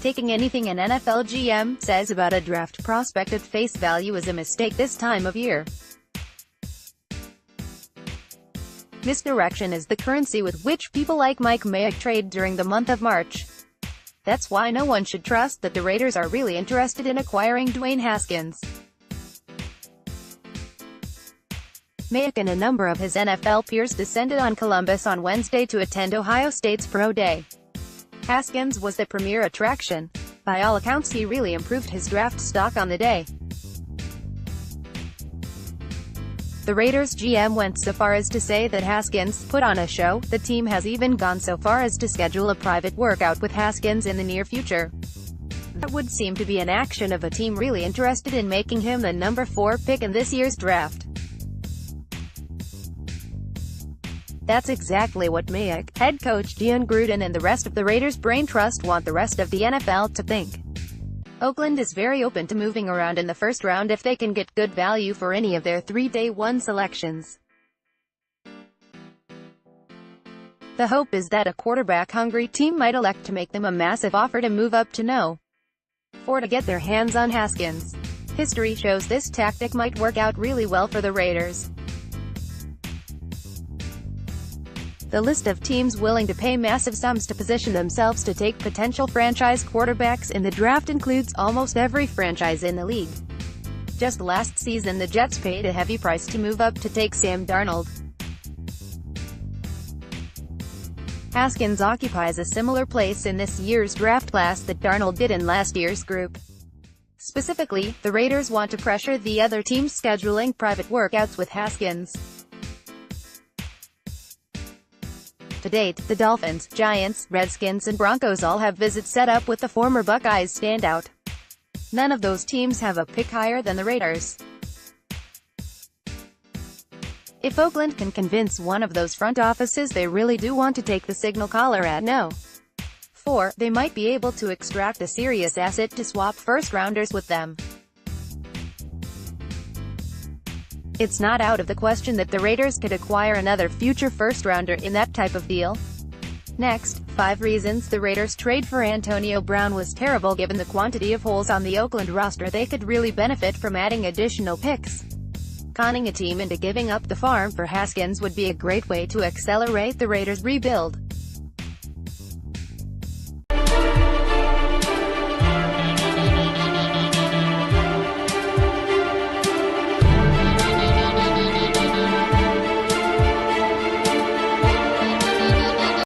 Taking anything an NFL GM says about a draft prospect at face value is a mistake this time of year. Misdirection is the currency with which people like Mike Mayock trade during the month of March. That's why no one should trust that the Raiders are really interested in acquiring Dwayne Haskins. Mayock and a number of his NFL peers descended on Columbus on Wednesday to attend Ohio State's Pro Day. Haskins was the premier attraction. By all accounts, he really improved his draft stock on the day. The Raiders GM went so far as to say that Haskins put on a show. The team has even gone so far as to schedule a private workout with Haskins in the near future. That would seem to be an action of a team really interested in making him the number 4 pick in this year's draft. That's exactly what Mayock, head coach Jon Gruden and the rest of the Raiders brain trust want the rest of the NFL to think. Oakland is very open to moving around in the first round if they can get good value for any of their 3 day 1 selections. The hope is that a quarterback-hungry team might elect to make them a massive offer to move up to No. 4 to get their hands on Haskins. History shows this tactic might work out really well for the Raiders. The list of teams willing to pay massive sums to position themselves to take potential franchise quarterbacks in the draft includes almost every franchise in the league. Just last season the Jets paid a heavy price to move up to take Sam Darnold. Haskins occupies a similar place in this year's draft class that Darnold did in last year's group. Specifically, the Raiders want to pressure the other teams scheduling private workouts with Haskins. To date, the Dolphins, Giants, Redskins and Broncos all have visits set up with the former Buckeyes standout. None of those teams have a pick higher than the Raiders. If Oakland can convince one of those front offices they really do want to take the signal caller at No. 4, they might be able to extract a serious asset to swap first-rounders with them. It's not out of the question that the Raiders could acquire another future first-rounder in that type of deal. Next, 5 reasons the Raiders' trade for Antonio Brown was terrible. Given the quantity of holes on the Oakland roster, they could really benefit from adding additional picks. Conning a team into giving up the farm for Haskins would be a great way to accelerate the Raiders' rebuild.